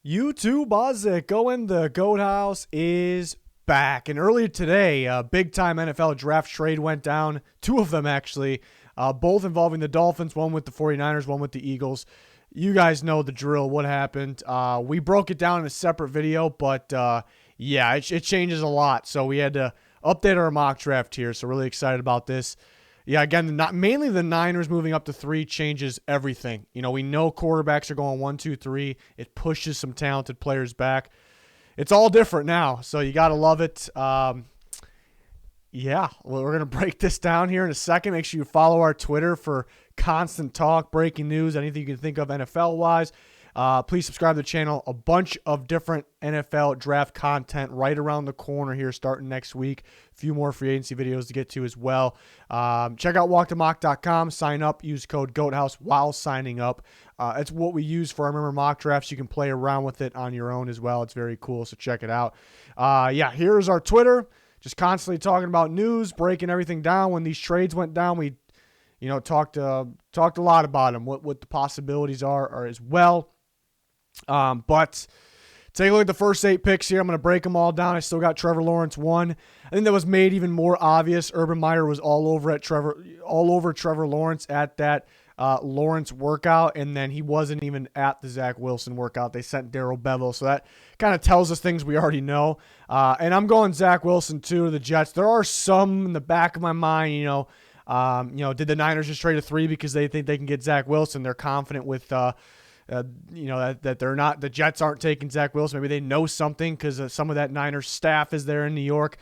YouTube, how's it going? The Goat House is back. And earlier today, a big-time NFL draft trade went down. Two of them, actually, both involving the Dolphins, one with the 49ers, one with the Eagles. You guys know the drill, what happened. We broke it down in a separate video, but yeah, it changes a lot. So we had to update our mock draft here, so really excited about this. Yeah, again, mainly the Niners moving up to 3 changes everything. You know, we know quarterbacks are going 1, 2, 3. It pushes some talented players back. It's all different now, so you got to love it. Yeah, well, we're going to break this down here in a second. Make sure you follow our Twitter for constant talk, breaking news, anything you can think of NFL-wise. Please subscribe to the channel. A bunch of different NFL draft content right around the corner here starting next week. A few more free agency videos to get to as well. Check out walkthemock.com. Sign up. Use code GOATHOUSE while signing up. It's what we use for our member mock drafts. You can play around with it on your own as well. It's very cool, so check it out. Yeah, here's our Twitter. Just constantly talking about news, breaking everything down. When these trades went down, we talked a lot about them, what the possibilities are as well. But take a look at the first 8 picks here. I'm going to break them all down. I still got Trevor Lawrence 1. I think that was made even more obvious. Urban Meyer was all over Trevor Lawrence at that Lawrence workout, and then he wasn't even at the Zach Wilson workout. They sent Darrell Bevel, so that kind of tells us things we already know. And I'm going Zach Wilson too to the Jets. There are some in the back of my mind, did the Niners just trade a 3 because they think they can get Zach Wilson? They're confident with that they're not, the Jets aren't taking Zach Wilson. Maybe they know something because some of that Niners staff is there in New York.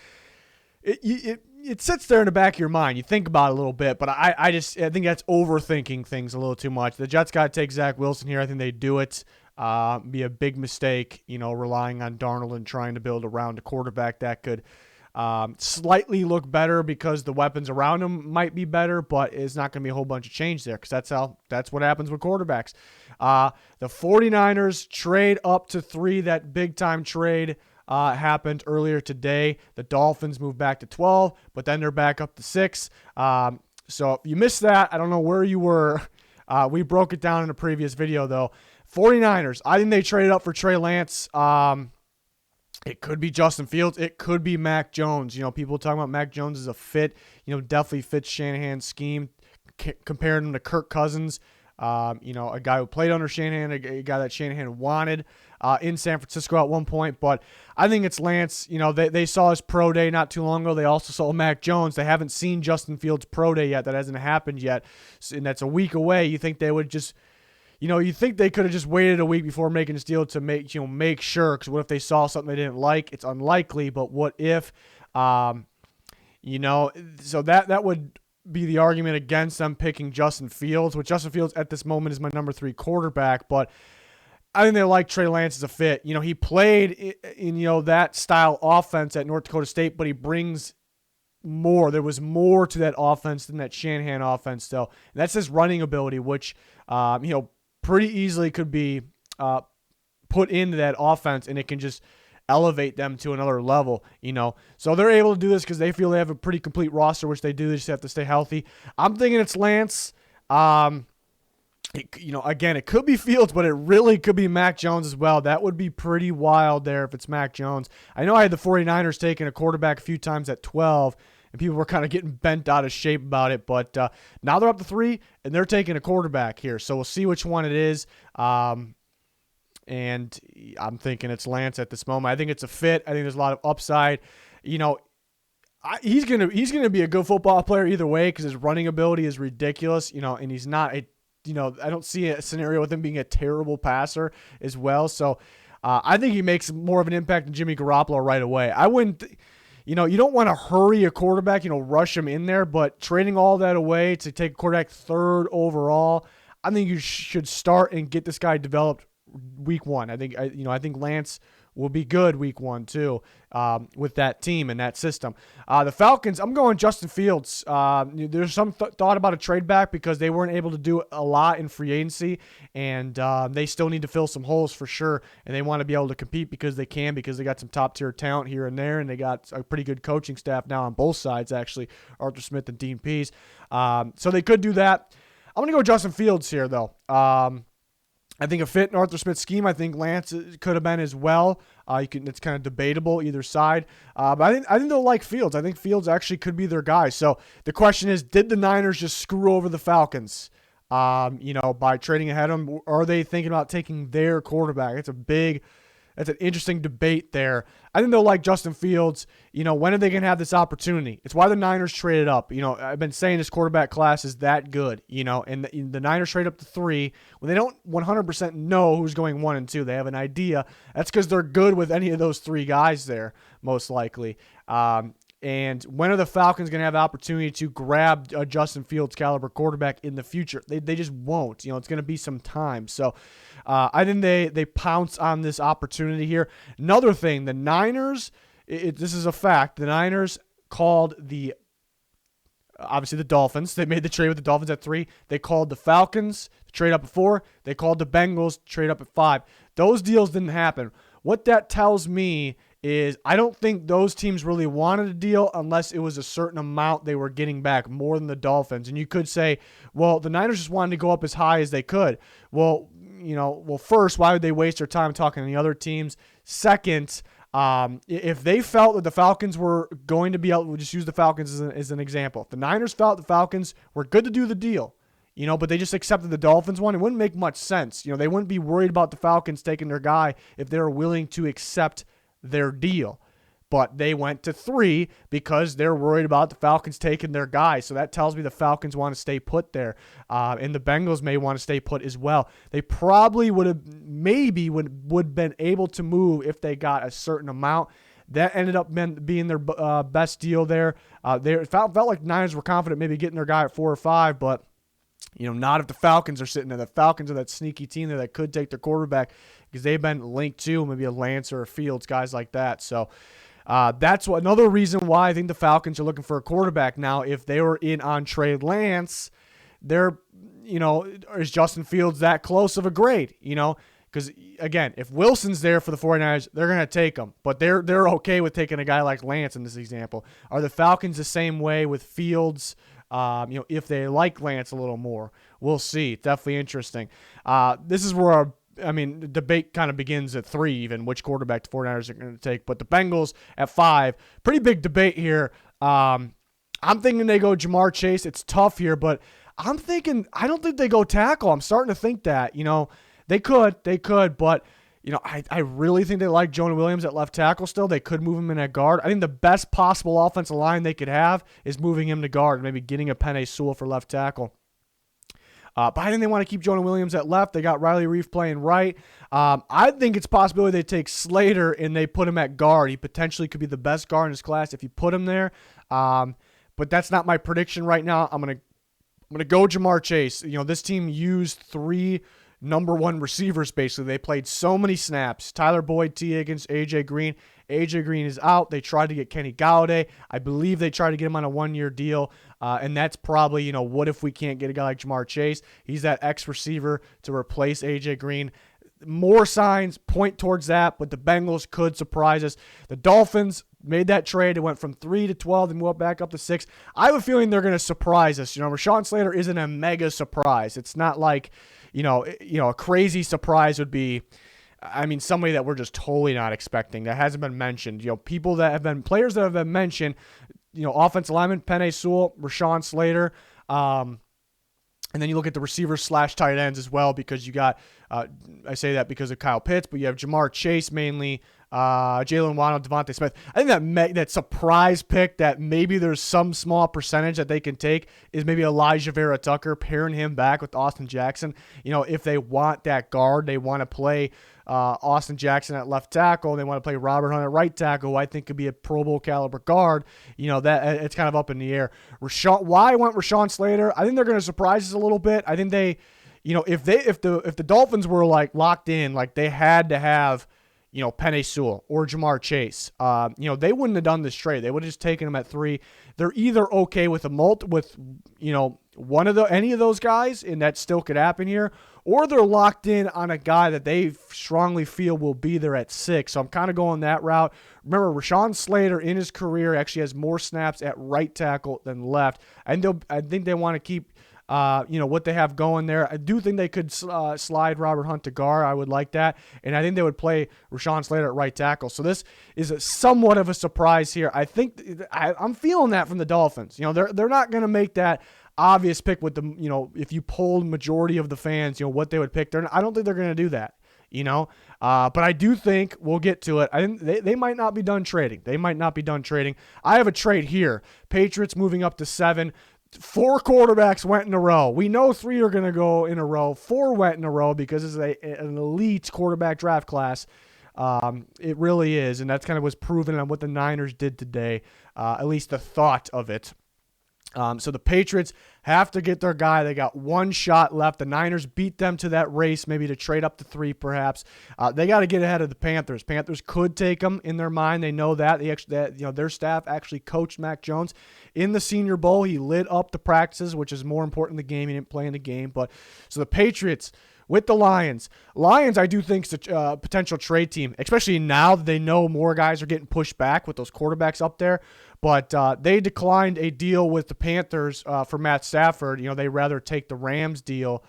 It sits there in the back of your mind. You think about it a little bit, but I think that's overthinking things a little too much. The Jets got to take Zach Wilson here. I think they do it. Be a big mistake, relying on Darnold and trying to build around a quarterback that could slightly look better because the weapons around him might be better, but it's not going to be a whole bunch of change there because that's what happens with quarterbacks. The 49ers trade up to 3. That big-time trade happened earlier today. The Dolphins moved back to 12, but then they're back up to 6. So if you missed that, I don't know where you were. We broke it down in a previous video, though. 49ers, I think they traded up for Trey Lance. It could be Justin Fields. It could be Mac Jones. People talking about Mac Jones as a fit. Definitely fits Shanahan's scheme. Comparing him to Kirk Cousins. A guy who played under Shanahan, a guy that Shanahan wanted in San Francisco at one point. But I think it's Lance. They saw his pro day not too long ago. They also saw Mac Jones. They haven't seen Justin Fields' pro day yet. That hasn't happened yet. And that's a week away. You think they would just... you think they could have just waited a week before making this deal to make sure, because what if they saw something they didn't like? It's unlikely, but what if, so that would be the argument against them picking Justin Fields, which Justin Fields at this moment is my number 3 quarterback, but I think they like Trey Lance as a fit. He played in that style offense at North Dakota State, but he brings more. There was more to that offense than that Shanahan offense, though. And that's his running ability, which, pretty easily could be put into that offense, and it can just elevate them to another level, So they're able to do this because they feel they have a pretty complete roster, which they do. They just have to stay healthy. I'm thinking it's Lance. Again, it could be Fields, but it really could be Mac Jones as well. That would be pretty wild there if it's Mac Jones. I know I had the 49ers taking a quarterback a few times at 12, and people were kind of getting bent out of shape about it. But now they're up to 3, and they're taking a quarterback here. So we'll see which one it is. And I'm thinking it's Lance at this moment. I think it's a fit. I think there's a lot of upside. He's gonna be a good football player either way because his running ability is ridiculous. And he's not I don't see a scenario with him being a terrible passer as well. So I think he makes more of an impact than Jimmy Garoppolo right away. I wouldn't. You don't want to hurry a quarterback, rush him in there, but trading all that away to take a quarterback 3rd overall, I think you should start and get this guy developed week 1. I think Lance will be good week 1 too, with that team and that system. The Falcons, I'm going Justin Fields. There's some thought about a trade back because they weren't able to do a lot in free agency, and they still need to fill some holes for sure, and they want to be able to compete because they got some top tier talent here and there, and they got a pretty good coaching staff now on both sides, actually, Arthur Smith and Dean Pease. So they could do that. I'm going to go Justin Fields here, though. I think a fit in Arthur Smith's scheme. I think Lance could have been as well. It's kind of debatable either side. But I think they'll like Fields. I think Fields actually could be their guy. So the question is, did the Niners just screw over the Falcons? By trading ahead of them, or are they thinking about taking their quarterback? That's an interesting debate there. I think they'll like Justin Fields. When are they going to have this opportunity? It's why the Niners traded up. I've been saying this quarterback class is that good, and the Niners trade up to 3 when they don't 100% know who's going 1 and 2. They have an idea. That's because they're good with any of those 3 guys there, most likely. And when are the Falcons going to have the opportunity to grab a Justin Fields caliber quarterback in the future? They just won't. It's going to be some time. So I think they pounce on this opportunity here. Another thing, the Niners, this is a fact. The Niners called obviously the Dolphins. They made the trade with the Dolphins at 3. They called the Falcons to trade up at 4. They called the Bengals to trade up at 5. Those deals didn't happen. What that tells me is I don't think those teams really wanted a deal unless it was a certain amount they were getting back, more than the Dolphins. And you could say, well, the Niners just wanted to go up as high as they could. Well, first, why would they waste their time talking to the other teams? Second, if they felt that the Falcons were going to be able, we'll just use the Falcons as an example. If the Niners felt the Falcons were good to do the deal, but they just accepted the Dolphins one, it wouldn't make much sense. They wouldn't be worried about the Falcons taking their guy if they were willing to accept their deal. But they went to 3 because they're worried about the Falcons taking their guy. So that tells me the Falcons want to stay put there. And the Bengals may want to stay put as well. They probably would have been able to move if they got a certain amount. That ended up being their best deal there. It felt like the Niners were confident maybe getting their guy at 4 or 5, but not if the Falcons are sitting there. The Falcons are that sneaky team there that could take their quarterback because they've been linked to maybe a Lance or a Fields, guys like that. So that's another reason why I think the Falcons are looking for a quarterback now. If they were in on Trey Lance, is Justin Fields that close of a grade? Because, again, if Wilson's there for the 49ers, they're going to take him. But they're okay with taking a guy like Lance in this example. Are the Falcons the same way with Fields? If they like Lance a little more, we'll see. Definitely interesting. This is where the debate kind of begins at 3, even which quarterback the 49ers are going to take. But the Bengals at 5, pretty big debate here. I'm thinking they go Jamar Chase. It's tough here, but I'm thinking I don't think they go tackle. I'm starting to think that, they could, but I really think they like Jonah Williams at left tackle still. They could move him in at guard. I think the best possible offensive line they could have is moving him to guard, maybe getting a Paye for left tackle. But I think they want to keep Jonah Williams at left. They got Riley Reef playing right. I think it's a possibility they take Slater and they put him at guard. He potentially could be the best guard in his class if you put him there. But that's not my prediction right now. I'm gonna go Jamar Chase. This team used 3 number 1 receivers, basically. They played so many snaps. Tyler Boyd, T. Higgins, A.J. Green. A.J. Green is out. They tried to get Kenny Golladay. I believe they tried to get him on a 1-year deal, and that's probably, what if we can't get a guy like Jamar Chase? He's that X-receiver to replace A.J. Green. More signs point towards that, but the Bengals could surprise us. The Dolphins made that trade. It went from 3 to 12 and moved back up to 6. I have a feeling they're going to surprise us. Rashawn Slater isn't a mega surprise. It's not like, a crazy surprise would be, somebody that we're just totally not expecting that hasn't been mentioned. Players that have been mentioned, offensive lineman, Paye, Rashawn Slater, and then you look at the receivers / tight ends as well because you got, I say that because of Kyle Pitts, but you have Jamar Chase mainly, Jaylen, Waddle, DeVonta Smith. I think that surprise pick that maybe there's some small percentage that they can take is maybe Elijah Vera Tucker, pairing him back with Austin Jackson. If they want that guard, they want to play Austin Jackson at left tackle, and they want to play Robert Hunt at right tackle, who I think could be a Pro Bowl caliber guard. That it's kind of up in the air. Why I want Rashawn Slater? I think they're going to surprise us a little bit. I think they, if the Dolphins were like locked in, like they had to have, Paye or Jamar Chase, they wouldn't have done this trade. They would have just taken them at 3. They're either okay with any of those guys, and that still could happen here, or they're locked in on a guy that they strongly feel will be there at 6. So I'm kind of going that route. Remember, Rashawn Slater in his career actually has more snaps at right tackle than left. I think they want to keep what they have going there. I do think they could slide Robert Hunt to guard. I would like that. And I think they would play Rashawn Slater at right tackle. So this is somewhat of a surprise here. I think I'm feeling that from the Dolphins. They're not going to make that obvious pick with the, if you polled majority of the fans, what they would pick. I don't think they're going to do that. But I do think we'll get to it. I think they might not be done trading. I have a trade here. Patriots moving up to 7. 4 quarterbacks went in a row. We know 3 are going to go in a row. 4 went in a row because it's an elite quarterback draft class. It really is, and that's kind of was proven on what the Niners did today, at least the thought of it. So the Patriots have to get their guy. They got 1 shot left. The Niners beat them to that race, maybe to trade up to 3 perhaps. They got to get ahead of the Panthers. Panthers could take them in their mind. They know that. Their staff actually coached Mac Jones in the Senior Bowl. He lit up the practices, which is more important than the game. He didn't play in the game. So the Patriots with the Lions. Lions, I do think, is a potential trade team, especially now that they know more guys are getting pushed back with those quarterbacks up there. But they declined a deal with the Panthers for Matt Stafford. They rather take the Rams deal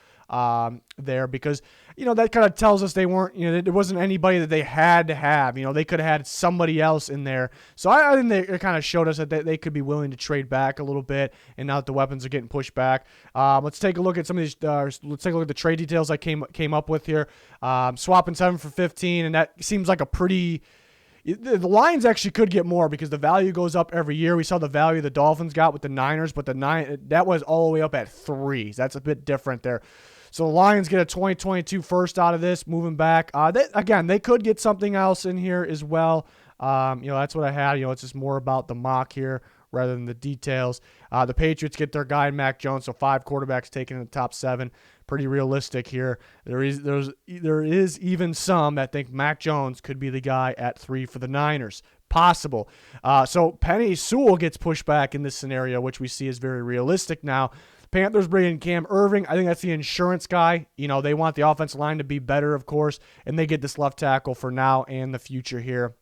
there because, that kind of tells us they weren't, there wasn't anybody that they had to have. They could have had somebody else in there. So I think they kind of showed us that they could be willing to trade back a little bit, and now that the weapons are getting pushed back. Let's take a look at some of these. Let's take a look at the trade details I came up with here. Swapping 7 for 15, and that seems like a pretty. The Lions actually could get more because the value goes up every year. We saw the value the Dolphins got with the Niners, but that was all the way up at 3. So that's a bit different there. So the Lions get a 2022 first out of this, moving back. They could get something else in here as well. That's what I had. It's just more about the mock here rather than the details. The Patriots get their guy, Mac Jones, so 5 quarterbacks taken in the top 7. Pretty realistic here. There is even some that think Mac Jones could be the guy at 3 for the Niners. Possible. So Penny Sewell gets pushed back in this scenario, which we see is very realistic now. Panthers bring in Cam Irving. I think that's the insurance guy. They want the offensive line to be better, of course, and they get this left tackle for now and the future here.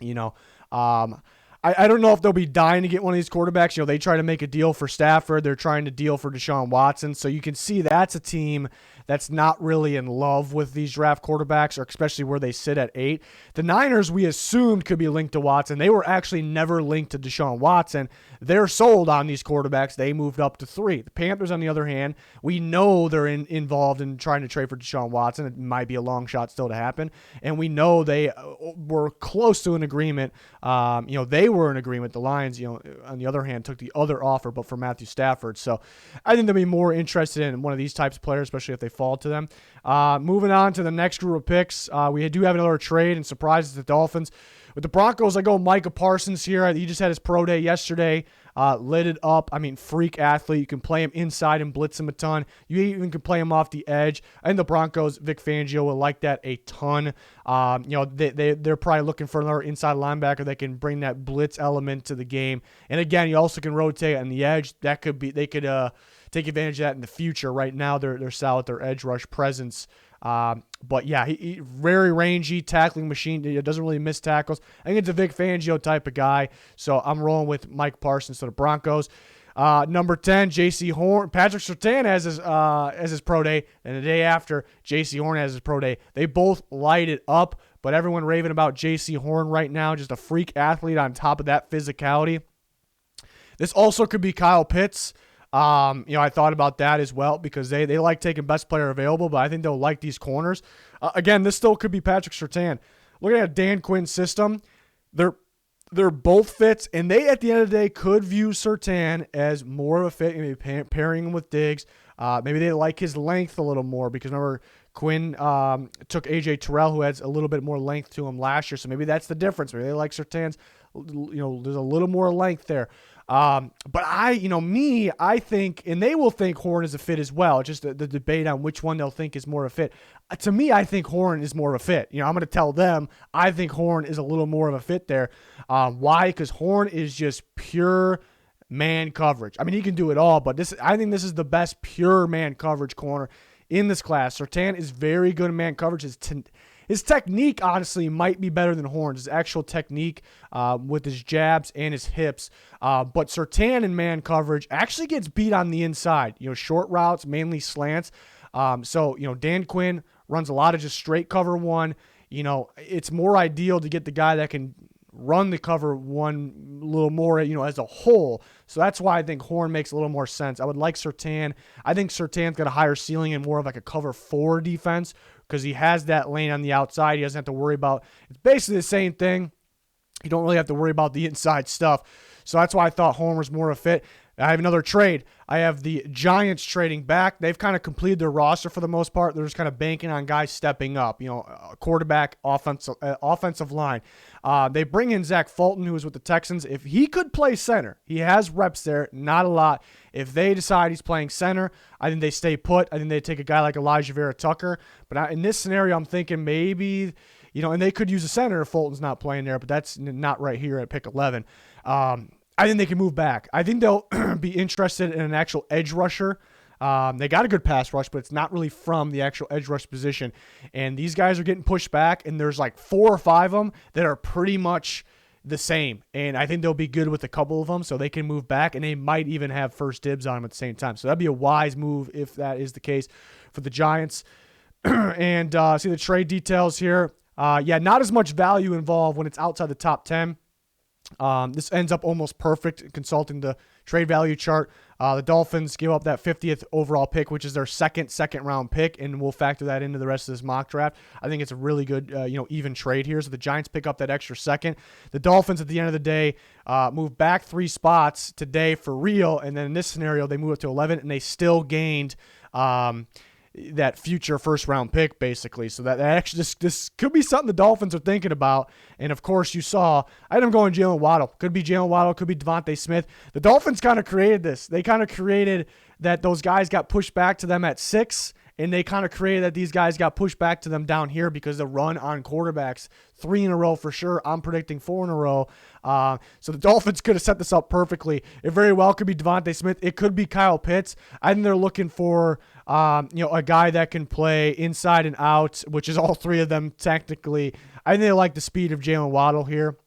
I don't know if they'll be dying to get one of these quarterbacks. They try to make a deal for Stafford. They're trying to deal for Deshaun Watson. So you can see that's a team that's not really in love with these draft quarterbacks, or especially where they sit at 8. The Niners, we assumed, could be linked to Watson. They were actually never linked to Deshaun Watson. They're sold on these quarterbacks. They moved up to 3. The Panthers, on the other hand, we know they're involved in trying to trade for Deshaun Watson. It might be a long shot still to happen. And we know they were close to an agreement. They were in agreement. The Lions, on the other hand, took the other offer, but for Matthew Stafford. So I think they'll be more interested in one of these types of players, especially if they fall to them. Moving on to the next group of picks, we do have another trade and surprises the Dolphins. With the Broncos, I go Micah Parsons here. He just had his pro day yesterday. Lit it up. Freak athlete. You can play him inside and blitz him a ton. You even can play him off the edge. I think the Broncos, Vic Fangio, will like that a ton. They're probably looking for another inside linebacker that can bring that blitz element to the game. And again, you also can rotate on the edge. They could take advantage of that in the future. Right now, they're solid with their edge rush presence. But yeah, he very rangy, tackling machine. He doesn't really miss tackles. I think it's a Vic Fangio type of guy. So I'm rolling with Mike Parsons to the Broncos. Number 10, Jaycee Horn. Patrick Surtain has his pro day, and the day after, Jaycee Horn has his pro day. They both light it up, but everyone raving about Jaycee Horn right now, just a freak athlete on top of that physicality. This also could be Kyle Pitts. I thought about that as well because they like taking best player available, but I think they'll like these corners. Again, this still could be Patrick Surtain. Looking at Dan Quinn's system, they're both fits, and they, at the end of the day, could view Surtain as more of a fit, maybe pairing him with Diggs. Maybe they like his length a little more because remember, Quinn took A.J. Terrell, who has a little bit more length to him last year, so maybe that's the difference. Maybe they like Surtain's, there's a little more length there. But I think, and they will think Horn is a fit as well. Just the debate on which one they'll think is more a fit. To me, I think Horn is more of a fit. I'm going to tell them I think Horn is a little more of a fit there. Why? Because Horn is just pure man coverage. He can do it all, but I think this is the best pure man coverage corner in this class. Surtain is very good in man coverage. His technique, honestly, might be better than Horns. His actual technique with his jabs and his hips. But Surtain in man coverage actually gets beat on the inside. Short routes, mainly slants. So Dan Quinn runs a lot of just straight cover one. It's more ideal to get the guy that can run the cover one a little more, as a whole. So that's why I think Horn makes a little more sense. I would like Surtain. I think Surtain's got a higher ceiling and more of like a cover 4 defense because he has that lane on the outside. He doesn't have to worry about, it's basically the same thing. You don't really have to worry about the inside stuff. So that's why I thought Horn was more a fit. I have another trade. I have the Giants trading back. They've kind of completed their roster for the most part. They're just kind of banking on guys stepping up, quarterback, offensive line. They bring in Zach Fulton, who was with the Texans. If he could play center, he has reps there, not a lot. If they decide he's playing center, I think they stay put. I think they take a guy like Elijah Vera Tucker. But in this scenario, I'm thinking maybe, and they could use a center if Fulton's not playing there, but that's not right here at pick 11. I think they can move back. I think they'll be interested in an actual edge rusher. They got a good pass rush, but it's not really from the actual edge rush position. And these guys are getting pushed back, and there's like 4 or 5 of them that are pretty much the same. And I think they'll be good with a couple of them, so they can move back, and they might even have first dibs on them at the same time. So that'd be a wise move if that is the case for the Giants. And see the trade details here. Not as much value involved when it's outside the top 10. This ends up almost perfect consulting the trade value chart. The Dolphins give up that 50th overall pick, which is their second round pick, and we'll factor that into the rest of this mock draft. I think it's a really good, even trade here. So the Giants pick up that extra second. The Dolphins, at the end of the day, move back 3 spots today for real, and then in this scenario, they move up to 11, and they still gained that future first-round pick, basically. So that actually this could be something the Dolphins are thinking about. And, of course, you saw, I had them going Jaylen Waddle. Could be Jaylen Waddle, could be DeVonta Smith. The Dolphins kind of created this. They kind of created that those guys got pushed back to them at 6, and they kind of created that these guys got pushed back to them down here because the run on quarterbacks 3 in a row for sure. I'm predicting 4 in a row. So the Dolphins could have set this up perfectly. It very well could be DeVonta Smith. It could be Kyle Pitts. I think they're looking for a guy that can play inside and out, which is all 3 of them technically. I think they like the speed of Jaylen Waddle here.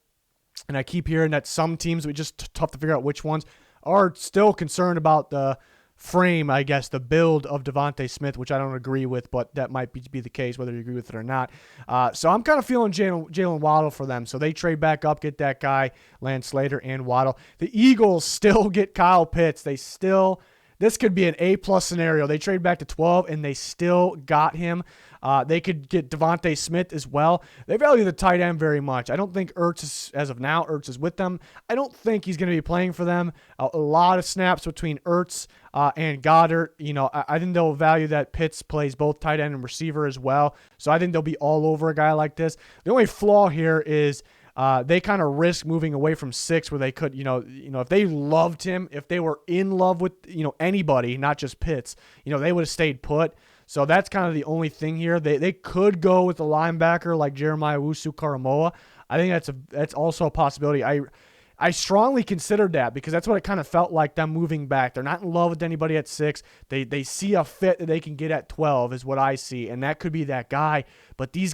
And I keep hearing that some teams, we just tough to figure out which ones, are still concerned about the frame, I guess, the build of DeVonta Smith, which I don't agree with, but that might be the case, whether you agree with it or not. So I'm kind of feeling Jaylen Waddle for them. So they trade back up, get that guy, Lance Slater and Waddle. The Eagles still get Kyle Pitts. This could be an A+ scenario. They trade back to 12, and they still got him. They could get DeVonta Smith as well. They value the tight end very much. I don't think as of now, Ertz is with them. I don't think he's going to be playing for them. A lot of snaps between Ertz and Goddard. I think they'll value that Pitts plays both tight end and receiver as well. So I think they'll be all over a guy like this. The only flaw here is they kind of risk moving away from 6 where they could, if they loved him, if they were in love with, anybody, not just Pitts, they would have stayed put. So that's kind of the only thing here. They could go with a linebacker like Jeremiah Owusu-Koramoah. I think that's also a possibility. I strongly considered that because that's what it kind of felt like them moving back. They're not in love with anybody at 6. They see a fit that they can get at 12 is what I see, and that could be that guy. But these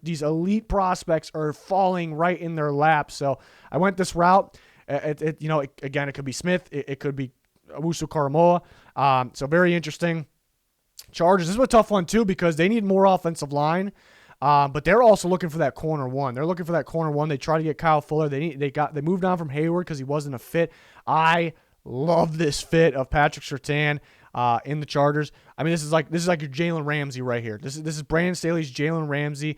these elite prospects are falling right in their lap. So I went this route. Again, it could be Smith. It could be Owusu-Koramoah. So very interesting. Chargers, this is a tough one too because they need more offensive line. But they're also looking for that corner 1. They're looking for that corner 1. They try to get Kyle Fuller. They moved on from Hayward because he wasn't a fit. I love this fit of Patrick Surtain in the Chargers. I mean, this is like your Jalen Ramsey right here. This is Brandon Staley's Jalen Ramsey.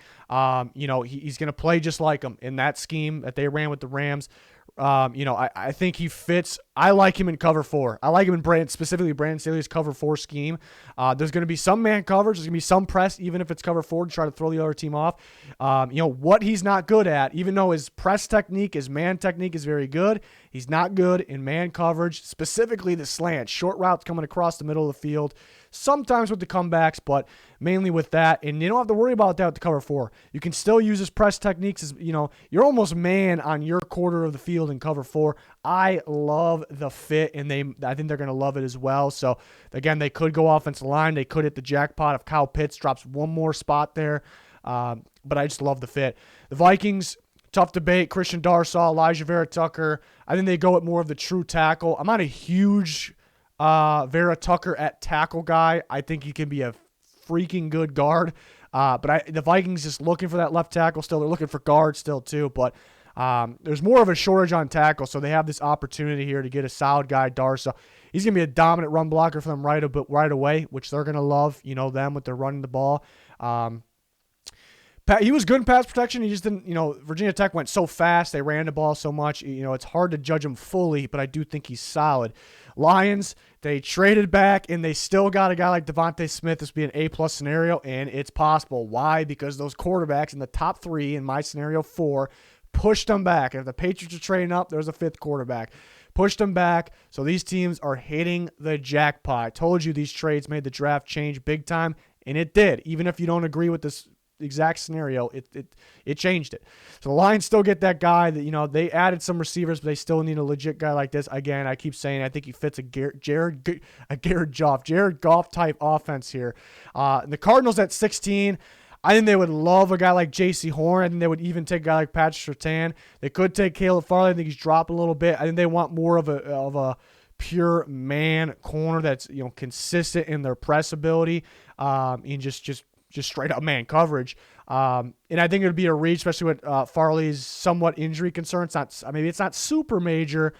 He's going to play just like him in that scheme that they ran with the Rams. I think he fits. I like him in cover 4. I like him in specifically Brandon Staley's cover 4 scheme. There's going to be some man coverage. There's going to be some press, even if it's cover 4 to try to throw the other team off. What he's not good at, even though his press technique, his man technique is very good, he's not good in man coverage, specifically the slant, short routes coming across the middle of the field. Sometimes with the comebacks, but mainly with that. And you don't have to worry about that with the cover 4. You can still use his press techniques as, you're almost man on your quarter of the field in cover 4. I love the fit, and I think they're going to love it as well. So, again, they could go offensive line. They could hit the jackpot if Kyle Pitts drops one more spot there. but I just love the fit. The Vikings, tough debate. Christian Darsaw, Elijah Vera Tucker. I think they go with more of the true tackle. I'm not a huge Vera Tucker at tackle guy. I think he can be a freaking good guard. But the Vikings just looking for that left tackle still. They're looking for guard still too. But there's more of a shortage on tackle, so they have this opportunity here to get a solid guy, Darsaw. He's going to be a dominant run blocker for them right away, which they're going to love, them with their running the ball. He was good in pass protection. He just didn't, Virginia Tech went so fast. They ran the ball so much. It's hard to judge him fully, but I do think he's solid. Lions, they traded back, and they still got a guy like DeVonta Smith. This would be an A-plus scenario, and it's possible. Why? Because those quarterbacks in the top 3, in my scenario 4, pushed them back. If the Patriots are trading up, there's a 5th quarterback. Pushed them back, so these teams are hitting the jackpot. I told you these trades made the draft change big time, and it did. Even if you don't agree with this exact scenario, it changed it. So the Lions still get that guy that, they added some receivers, but they still need a legit guy like this. Again, I keep saying I think he fits a Jared Goff type offense here. The Cardinals at 16, I think they would love a guy like Jaycee Horn. I think they would even take a guy like Patrick Surtain. They could take Caleb Farley. I think he's dropping a little bit. I think they want more of a pure man corner that's consistent in their press ability, and just straight up man coverage. And I think it would be a reach, especially with Farley's somewhat injury concern. It's not super major.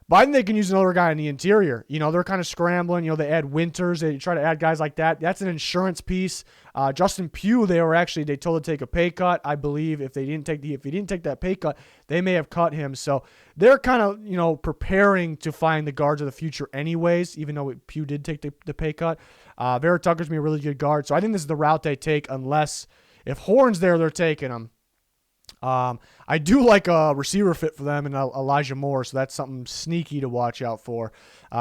But I think they can use another guy in the interior. They're kind of scrambling. They add Winters. They try to add guys like that. That's an insurance piece. Justin Pugh, they told to take a pay cut. I believe if he didn't take that pay cut, they may have cut him. So they're kind of, preparing to find the guards of the future anyways, even though Pugh did take the pay cut. Vera Tucker's going to be a really good guard. So I think this is the route they take, unless if Horn's there, they're taking him. I do like a receiver fit for them and Elijah Moore, so that's something sneaky to watch out for.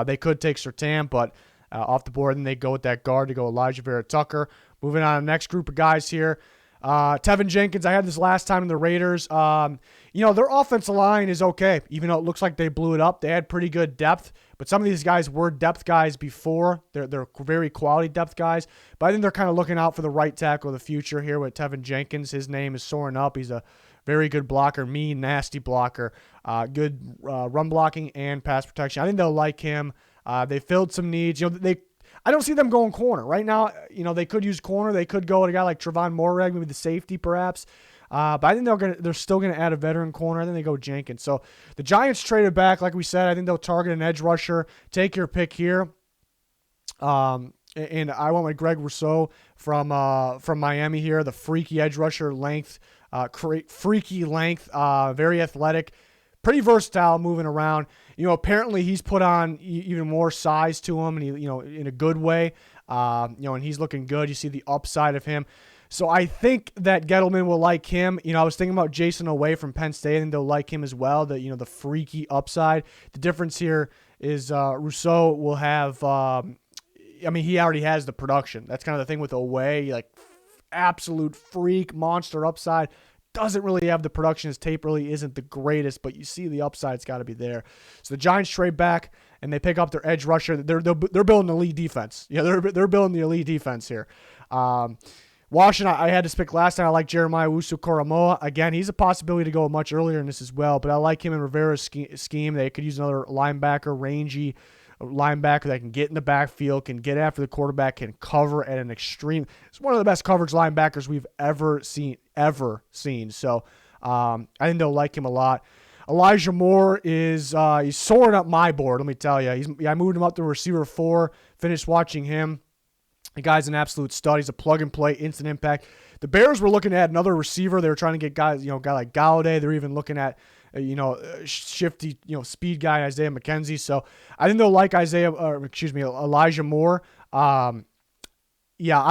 They could take Surtain, but off the board, and they go with that guard to go Elijah Vera Tucker. Moving on to the next group of guys here. Tevin Jenkins, I had this last time in the Raiders. Their offensive line is okay, even though it looks like they blew it up. They had pretty good depth, but some of these guys were depth guys before. They're very quality depth guys, but I think they're kind of looking out for the right tackle of the future here with Tevin Jenkins. His name is soaring up. He's a very good blocker, mean, nasty blocker, good run blocking and pass protection. I think they'll like him. They filled some needs. I don't see them going corner right now. They could use corner. They could go with a guy like Trevon Morag, maybe the safety perhaps. But I think they're still gonna add a veteran corner. I think they go Jenkins. So the Giants traded back, like we said. I think they'll target an edge rusher. Take your pick here. And I went with Greg Rousseau from Miami here. The freaky edge rusher length. Freaky length, very athletic, pretty versatile moving around. Apparently he's put on even more size to him, and he, in a good way. And he's looking good. You see the upside of him. So I think that Gettleman will like him. I was thinking about Jason Away from Penn State, and they'll like him as well. The freaky upside. The difference here is Rousseau will have. He already has the production. That's kind of the thing with Away, absolute freak monster upside. Doesn't really have the production. His tape really isn't the greatest, but you see the upside's got to be there. So the Giants trade back and they pick up their edge rusher. They're building the elite defense. They're building the elite defense here. Washington, I had to pick last time. I like Jeremiah Owusu-Koramoah. Again, he's a possibility to go much earlier in this as well, but I like him in Rivera's scheme. They could use another linebacker, rangy linebacker that can get in the backfield, can get after the quarterback, can cover at an extreme. It's one of the best coverage linebackers we've ever seen. So I think they'll like him a lot. Elijah Moore is he's soaring up my board. Let me tell you, I moved him up to receiver 4. Finished watching him. The guy's an absolute stud. He's a plug and play, instant impact. The Bears were looking at another receiver. They were trying to get guys, a guy like Galladay. They're even looking at shifty, speed guy, Isaiah McKenzie. So I think they'll like Elijah Moore. I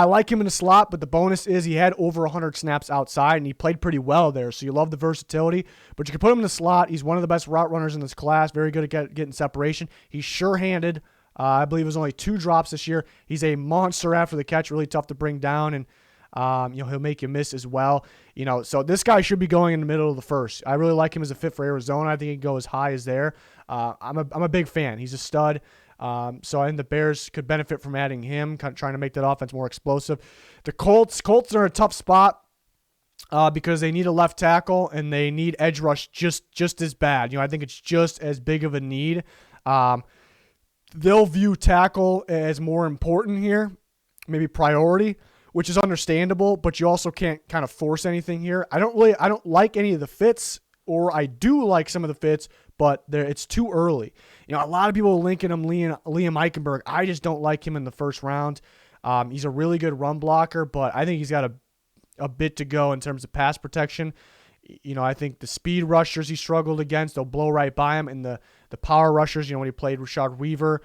like him in the slot, but the bonus is he had over 100 snaps outside, and he played pretty well there. So you love the versatility, but you can put him in the slot. He's one of the best route runners in this class, very good at getting separation. He's sure-handed. I believe it was only 2 drops this year. He's a monster after the catch, really tough to bring down, and he'll make you miss as well. So this guy should be going in the middle of the first. I really like him as a fit for Arizona. I think he can go as high as there. I'm a big fan. He's a stud. So I think the Bears could benefit from adding him, kind of trying to make that offense more explosive. The Colts are in a tough spot because they need a left tackle and they need edge rush just as bad. I think it's just as big of a need. They'll view tackle as more important here, maybe priority, which is understandable, but you also can't kind of force anything here. I don't like any of the fits, or I do like some of the fits, but it's too early. A lot of people are linking him Liam Eichenberg. I just don't like him in the first round. He's a really good run blocker, but I think he's got a bit to go in terms of pass protection. I think the speed rushers he struggled against, they'll blow right by him. And the power rushers, when he played Rashad Weaver,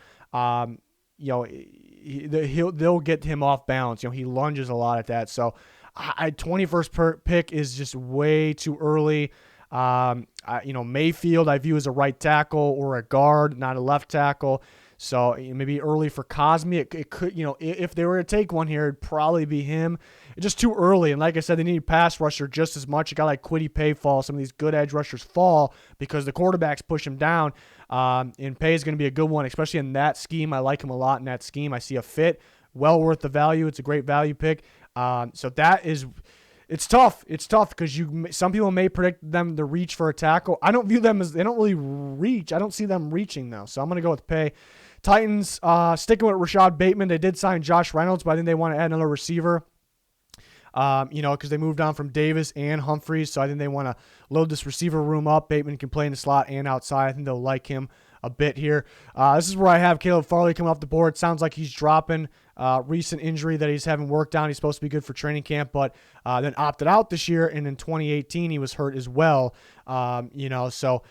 they'll get him off balance. He lunges a lot at that. So 21st pick is just way too early. Mayfield I view as a right tackle or a guard, not a left tackle. So maybe early for Cosme. It could, if they were to take one here, it'd probably be him. It's just too early. And like I said, they need a pass rusher just as much. A guy like Kwity, Paye fall. Some of these good edge rushers fall because the quarterbacks push him down. And Paye is going to be a good one, especially in that scheme. I like him a lot in that scheme. I see a fit. Well worth the value. It's a great value pick. So that is... It's tough. It's tough because some people may predict them to reach for a tackle. I don't view them as, they don't really reach. I don't see them reaching though. So I'm going to go with Paye. Titans, sticking with Rashad Bateman. They did sign Josh Reynolds, but I think they want to add another receiver. Because they moved on from Davis and Humphreys. So I think they want to load this receiver room up. Bateman can play in the slot and outside. I think they'll like him a bit here. This is where I have Caleb Farley coming off the board. Sounds like he's dropping. Recent injury that he's having worked down. He's supposed to be good for training camp, but then opted out this year. And in 2018, he was hurt as well. So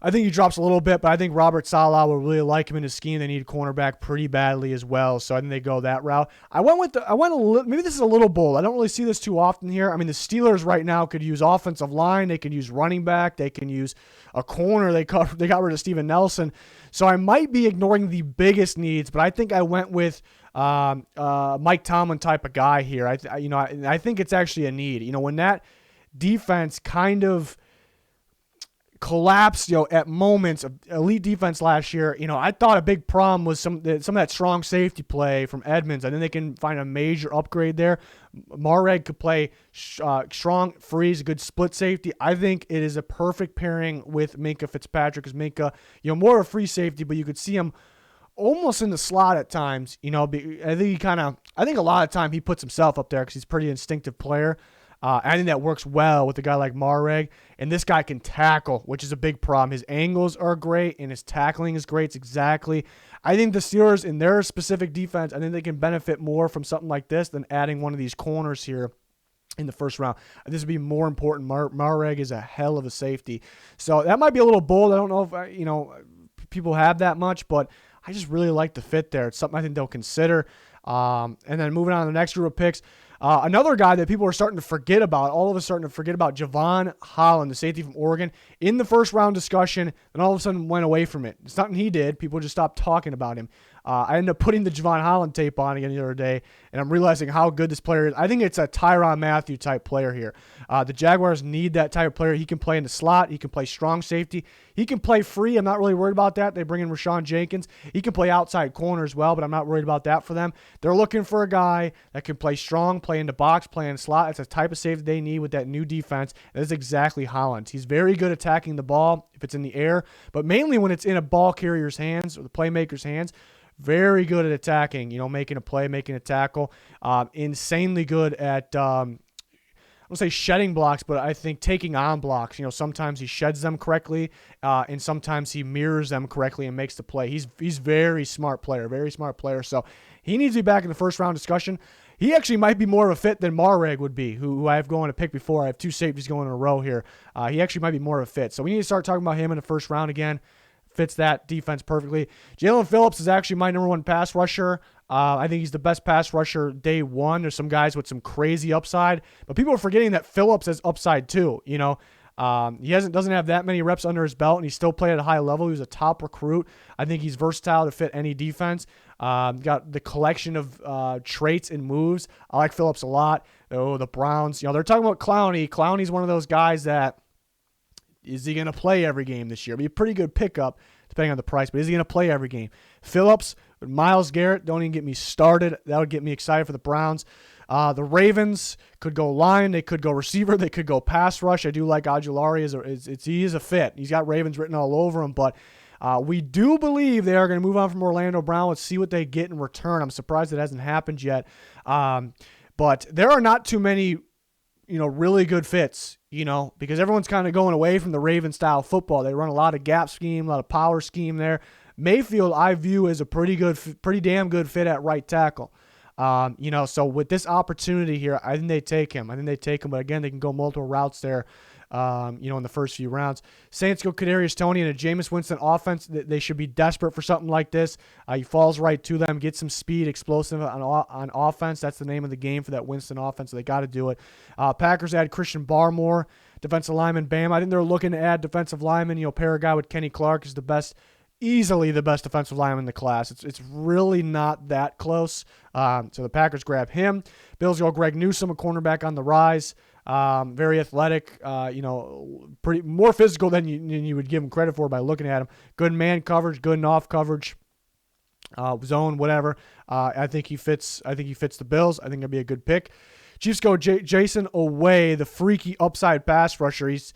I think he drops a little bit, but I think Robert Saleh will really like him in his scheme. They need a cornerback pretty badly as well, so I think they go that route. Maybe this is a little bold. I don't really see this too often here. I mean, the Steelers right now could use offensive line. They could use running back. They can use a corner. They got rid of Steven Nelson, so I might be ignoring the biggest needs, but I think I went with Mike Tomlin type of guy here. I think it's actually a need. When that defense kind of collapsed, at moments of elite defense last year, I thought a big problem was some of that strong safety play from Edmonds. I think they can find a major upgrade there. Mareg could play strong freeze, good split safety. I think it is a perfect pairing with Minkah Fitzpatrick, because Minkah, more of a free safety, but you could see him almost in the slot at times. I think a lot of time he puts himself up there because he's a pretty instinctive player. I think that works well with a guy like Mareg. And this guy can tackle, which is a big problem. His angles are great, and his tackling is great. It's exactly. I think the Steelers, in their specific defense, I think they can benefit more from something like this than adding one of these corners here in the first round. This would be more important. Mareg is a hell of a safety. So that might be a little bold. I don't know if people have that much, but I just really like the fit there. It's something I think they'll consider. And then moving on to the next group of picks, another guy that people are starting to forget about, all of us starting to forget about, Jevon Holland, the safety from Oregon, in the first round discussion, and all of a sudden went away from it. It's nothing he did. People just stopped talking about him. I ended up putting the Jevon Holland tape on again the other day, and I'm realizing how good this player is. I think it's a Tyrann Mathieu type player here. The Jaguars need that type of player. He can play in the slot. He can play strong safety. He can play free. I'm not really worried about that. They bring in Rashawn Jenkins. He can play outside corner as well, but I'm not worried about that for them. They're looking for a guy that can play strong, play in the box, play in the slot. It's a type of safety they need with that new defense. That is exactly Holland. He's very good attacking the ball if it's in the air, but mainly when it's in a ball carrier's hands or the playmaker's hands. Very good at attacking, making a play, making a tackle. Insanely good at, I don't say shedding blocks, but I think taking on blocks. Sometimes he sheds them correctly, and sometimes he mirrors them correctly and makes the play. He's very smart player. So he needs to be back in the first round discussion. He actually might be more of a fit than Mareg would be, who I have going to pick before. I have two safeties going in a row here. He actually might be more of a fit. So we need to start talking about him in the first round again. Fits that defense perfectly. Jalen Phillips is actually my number one pass rusher. I think he's the best pass rusher day one. There's some guys with some crazy upside, but people are forgetting that Phillips has upside too. He doesn't have that many reps under his belt, and he still played at a high level. He was a top recruit. I think he's versatile to fit any defense. Got the collection of traits and moves. I like Phillips a lot. Oh, the Browns. They're talking about Clowney. Clowney's one of those guys that, is he going to play every game this year? It'd be a pretty good pickup depending on the price. But is he going to play every game? Phillips, Myles Garrett, don't even get me started. That would get me excited for the Browns. The Ravens could go line. They could go receiver. They could go pass rush. I do like Ojulari. He is a fit. He's got Ravens written all over him. But we do believe they are going to move on from Orlando Brown. Let's see what they get in return. I'm surprised it hasn't happened yet. But there are not too many, really good fits, because everyone's kind of going away from the Raven-style football. They run a lot of gap scheme, a lot of power scheme there. Mayfield, I view as a pretty damn good fit at right tackle. So with this opportunity here, I think they take him. But again, they can go multiple routes there, in the first few rounds. Saints go Kadarius Toney and a Jameis Winston offense. They should be desperate for something like this. He falls right to them, gets some speed, explosive on offense. That's the name of the game for that Winston offense, so they got to do it. Packers add Christian Barmore, defensive lineman, Bam. I think they're looking to add defensive lineman. Pair a guy with Kenny Clark is easily the best defensive lineman in the class. It's really not that close. So the Packers grab him. Bills go Greg Newsome, a cornerback on the rise. Very athletic, pretty more physical than you would give him credit for by looking at him. Good man coverage, good and off coverage, zone, whatever. I think he fits the Bills. I think it'll be a good pick. Chiefs go Jason Oweh, the freaky upside pass rusher. He's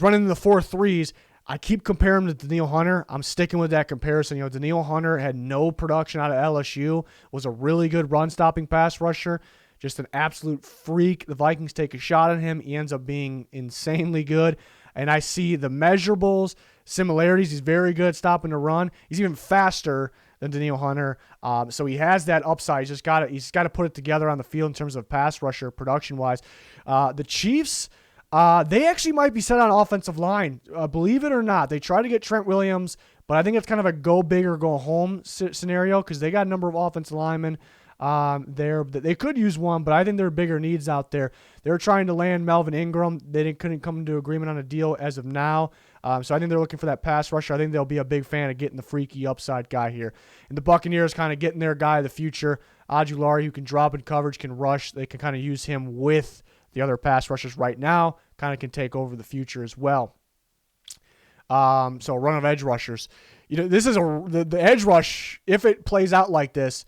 running in the 4.3s. I keep comparing him to Danielle Hunter. I'm sticking with that comparison. Danielle Hunter had no production out of LSU, was a really good run-stopping pass rusher, just an absolute freak. The Vikings take a shot at him. He ends up being insanely good. And I see the measurables, similarities. He's very good at stopping the run. He's even faster than Danielle Hunter. So he has that upside. He's just got to put it together on the field in terms of pass rusher production-wise. The Chiefs, they actually might be set on offensive line. Believe it or not, they try to get Trent Williams, but I think it's kind of a go big or go home scenario because they got a number of offensive linemen there. They could use one, but I think there are bigger needs out there. They're trying to land Melvin Ingram. They couldn't come into agreement on a deal as of now. So I think they're looking for that pass rusher. I think they'll be a big fan of getting the freaky upside guy here. And the Buccaneers kind of getting their guy of the future, Ojulari, who can drop in coverage, can rush. They can kind of use him with the other pass rushers right now, kind of can take over the future as well. So a run of edge rushers. This is the edge rush, if it plays out like this,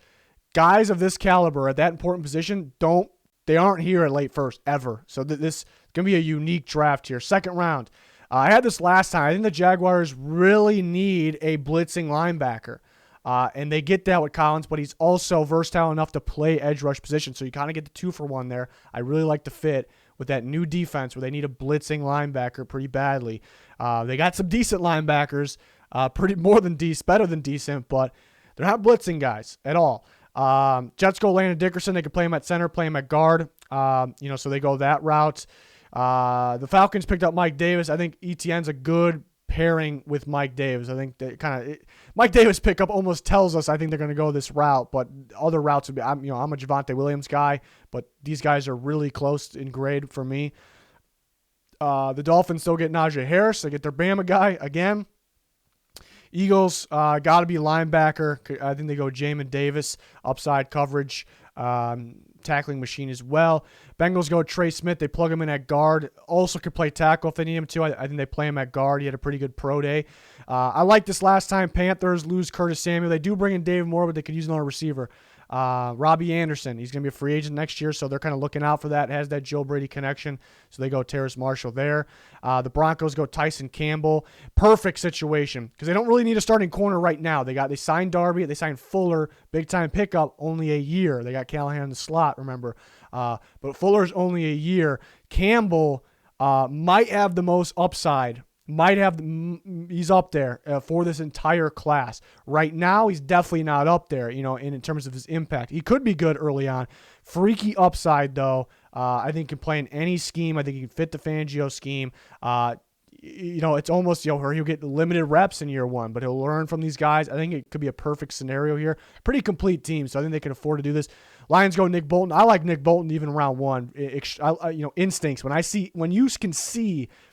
guys of this caliber at that important position aren't here at late first ever. So this is going to be a unique draft here. Second round. I had this last time. I think the Jaguars really need a blitzing linebacker. And they get that with Collins, but he's also versatile enough to play edge rush position. So you kind of get the 2-for-1 there. I really like the fit with that new defense where they need a blitzing linebacker pretty badly. They got some decent linebackers, better than decent, but they're not blitzing guys at all. Jets go Landon Dickerson. They can play him at center, play him at guard. So they go that route. The Falcons picked up Mike Davis. I think Etienne's a good pairing with Mike Davis. I think they Mike Davis pickup almost tells us I think they're going to go this route, but other routes would be, I'm a Javonte Williams guy, but these guys are really close in grade for me. The Dolphins still get Najee Harris. They get their Bama guy again. Eagles got to be linebacker. I think they go Jamin Davis, upside coverage, tackling machine as well. Bengals go Trey Smith. They plug him in at guard. Also could play tackle if they need him to. I think they play him at guard. He had a pretty good pro day. I like this last time. Panthers lose Curtis Samuel. They do bring in David Moore, but they could use another receiver. Robbie Anderson. He's going to be a free agent next year, so they're kind of looking out for that. It has that Joe Brady connection, so they go Terrace Marshall there. The Broncos go Tyson Campbell. Perfect situation because they don't really need a starting corner right now. They signed Darby. They signed Fuller. Big-time pickup, only a year. They got Callahan in the slot, remember. But Fuller's only a year. Campbell might have the most upside. He's up there for this entire class. Right now, he's definitely not up there, in terms of his impact. He could be good early on. Freaky upside, though. I think he can play in any scheme. I think he can fit the Fangio scheme. It's almost, where he'll get limited reps in year one, but he'll learn from these guys. I think it could be a perfect scenario here. Pretty complete team, so I think they can afford to do this. Lions go Nick Bolton. I like Nick Bolton even round one. Instincts. When you can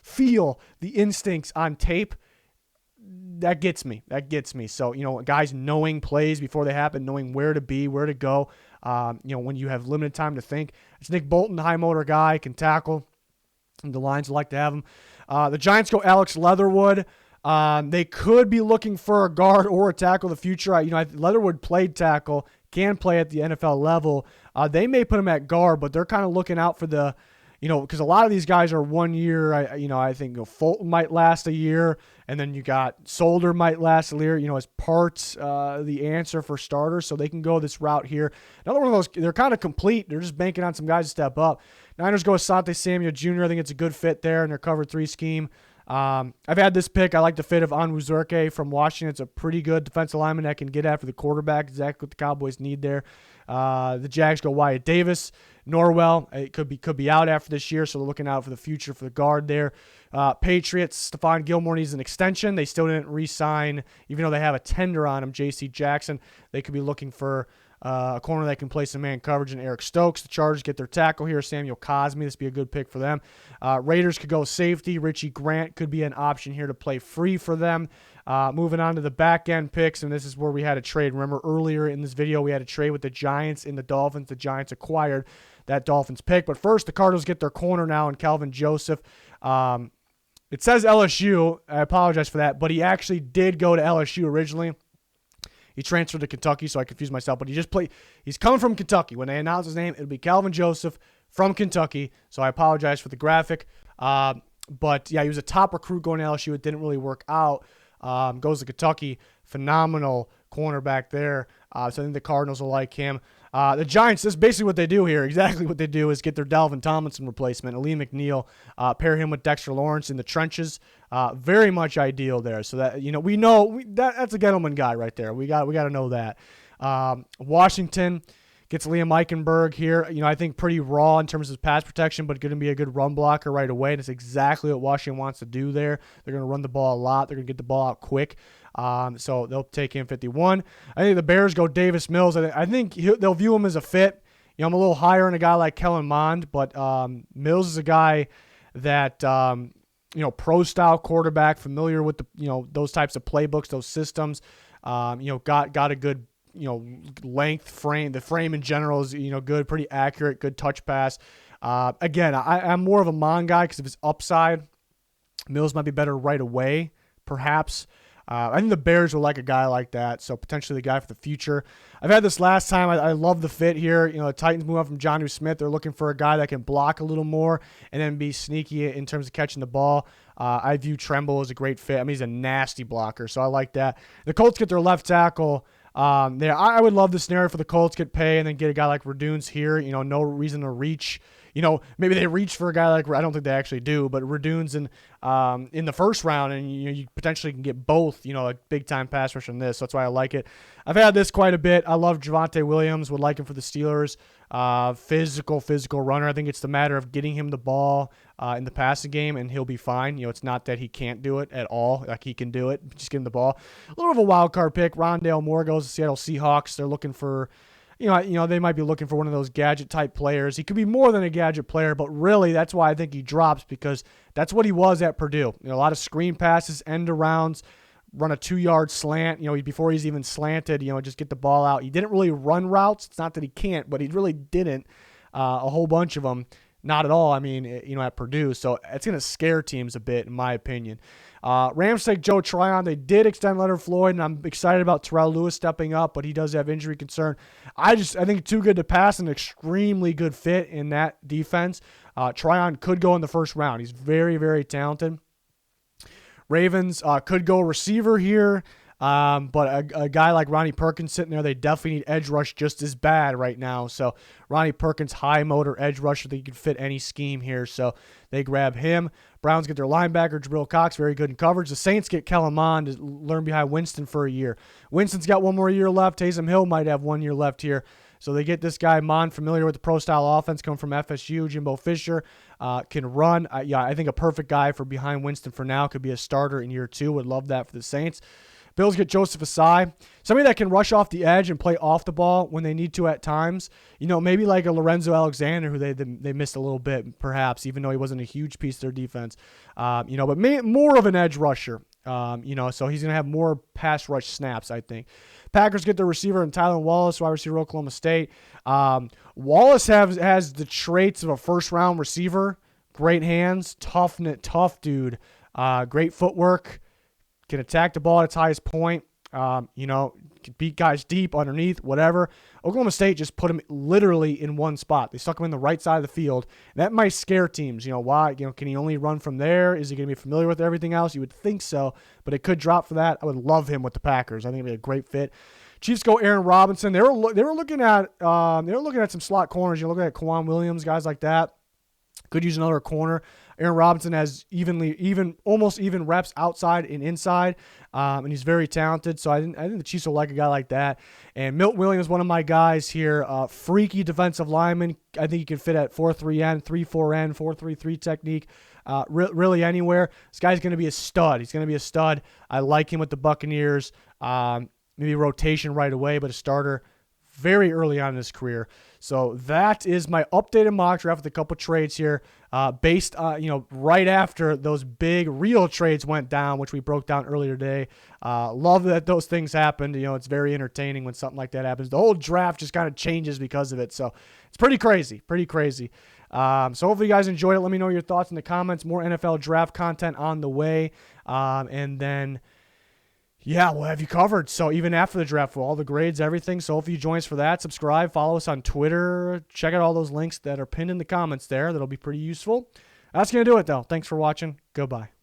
feel the instincts on tape, that gets me. So, guys knowing plays before they happen, knowing where to be, where to go, when you have limited time to think. It's Nick Bolton, high motor guy, can tackle. And the Lions like to have him. The Giants go Alex Leatherwood. They could be looking for a guard or a tackle in the future. Leatherwood played tackle, can play at the NFL level. They may put him at guard, but they're kind of looking out for the, because a lot of these guys are 1 year. I think Fulton might last a year, and then you got Solder might last a year. As parts the answer for starters, so they can go this route here. Another one of those, they're kind of complete. They're just banking on some guys to step up. Niners go Asante Samuel Jr. I think it's a good fit there in their cover 3 scheme. I've had this pick. I like the fit of Onwuzurike from Washington. It's a pretty good defensive lineman that can get after the quarterback. Exactly what the Cowboys need there. The Jags go Wyatt Davis. Norwell, it could be out after this year, so they're looking out for the future for the guard there. Patriots, Stephon Gilmore needs an extension. They still didn't re-sign, even though they have a tender on him, J.C. Jackson. They could be looking for a corner that can play some man coverage, and Eric Stokes. The Chargers get their tackle here, Samuel Cosmi. This would be a good pick for them. Raiders could go safety. Richie Grant could be an option here to play free for them. Moving on to the back end picks, and this is where we had a trade. Remember earlier in this video, we had a trade with the Giants and the Dolphins. The Giants acquired that Dolphins pick. But first, the Cardinals get their corner now in Calvin Joseph. It says LSU. I apologize for that, but he actually did go to LSU originally. He transferred to Kentucky, so I confused myself. But he's coming from Kentucky. When they announce his name, it'll be Calvin Joseph from Kentucky. So I apologize for the graphic. But yeah, he was a top recruit going to LSU. It didn't really work out. Goes to Kentucky. Phenomenal cornerback there. So I think the Cardinals will like him. The Giants, this is basically what they do here. Exactly what they do is get their Dalvin Tomlinson replacement, Ali McNeil, pair him with Dexter Lawrence in the trenches. Very much ideal there. So that we know that's a Gettleman guy right there. We got to know that. Washington gets Liam Eichenberg here. I think pretty raw in terms of pass protection, but going to be a good run blocker right away. That's exactly what Washington wants to do there. They're going to run the ball a lot. They're going to get the ball out quick. So they'll take him 51. I think the Bears go Davis Mills. I think they'll view him as a fit. I'm a little higher on a guy like Kellen Mond, but Mills is a guy that pro-style quarterback, familiar with the those types of playbooks, those systems. Got a good length frame. The frame in general is good, pretty accurate, good touch pass. Again, I'm more of a Mond guy because of his upside. Mills might be better right away, perhaps. I think the Bears will like a guy like that, so potentially the guy for the future. I've had this last time. I love the fit here. The Titans move on from Jonnu Smith. They're looking for a guy that can block a little more and then be sneaky in terms of catching the ball. I view Tremble as a great fit. He's a nasty blocker, so I like that. The Colts get their left tackle. I would love the scenario for the Colts, get Paye and then get a guy like Raduns here. No reason to reach. Maybe they reach for a guy like, I don't think they actually do, but Raduns in the first round, and you potentially can get both, a big-time pass rush on this. So that's why I like it. I've had this quite a bit. I love Javonte Williams. Would like him for the Steelers. Physical runner. I think it's the matter of getting him the ball in the passing game, and he'll be fine. It's not that he can't do it at all. Like, he can do it. Just get him the ball. A little of a wild card pick. Rondale Moore goes to Seattle Seahawks. They're looking for... they might be looking for one of those gadget-type players. He could be more than a gadget player, but really that's why I think he drops, because that's what he was at Purdue. A lot of screen passes, end-arounds, run a 2-yard slant. Before he's even slanted, just get the ball out. He didn't really run routes. It's not that he can't, but he really didn't. A whole bunch of them. Not at all, at Purdue. So it's going to scare teams a bit, in my opinion. Rams take Joe Tryon. They did extend Leonard Floyd, and I'm excited about Terrell Lewis stepping up, but he does have injury concern. I think too good to pass, an extremely good fit in that defense. Tryon could go in the first round. He's very, very talented. Ravens could go receiver here. But a guy like Ronnie Perkins sitting there, they definitely need edge rush just as bad right now. So Ronnie Perkins, high motor edge rusher, they could fit any scheme here. So they grab him. Browns get their linebacker, Jabril Cox, very good in coverage. The Saints get Kellen Mond to learn behind Winston for a year. Winston's got one more year left. Taysom Hill might have 1 year left here. So they get this guy, Mond, familiar with the pro-style offense, coming from FSU. Jimbo Fisher can run. I think a perfect guy for behind Winston for now. Could be a starter in year 2. Would love that for the Saints. Bills get Joseph Asai, somebody that can rush off the edge and play off the ball when they need to at times. Maybe like a Lorenzo Alexander, who they missed a little bit, perhaps, even though he wasn't a huge piece of their defense. But more of an edge rusher. So he's going to have more pass rush snaps, I think. Packers get their receiver in Tylan Wallace, wide receiver, Oklahoma State. Wallace has the traits of a first-round receiver. Great hands, tough dude. Great footwork. can attack the ball at its highest point. Can beat guys deep, underneath, whatever. Oklahoma State just put him literally in one spot. They stuck him in the right side of the field. That might scare teams. Why? Can he only run from there? Is he going to be familiar with everything else? You would think so, but it could drop for that. I would love him with the Packers. I think it'd be a great fit. Chiefs go Aaron Robinson. They were looking at some slot corners. You're looking at Kwan Williams, guys like that. Could use another corner. Aaron Robinson has almost even reps outside and inside, and he's very talented. So I think the Chiefs will like a guy like that. And Milt Williams, one of my guys here, freaky defensive lineman. I think he can fit at 4-3-N, 3-4-N, 4-3-3 technique, really anywhere. This guy's going to be a stud. He's going to be a stud. I like him with the Buccaneers. Maybe rotation right away, but a starter very early on in his career. So that is my updated mock draft with a couple trades here based on, right after those big real trades went down, which we broke down earlier today. Love that those things happened. It's very entertaining when something like that happens. The whole draft just kind of changes because of it. So it's pretty crazy. So hopefully you guys enjoyed it. Let me know your thoughts in the comments. More NFL draft content on the way. And then, yeah, we'll have you covered. So even after the draft, for all the grades, everything. So hopefully you join us for that. Subscribe, follow us on Twitter. Check out all those links that are pinned in the comments there. That'll be pretty useful. That's going to do it, though. Thanks for watching. Goodbye.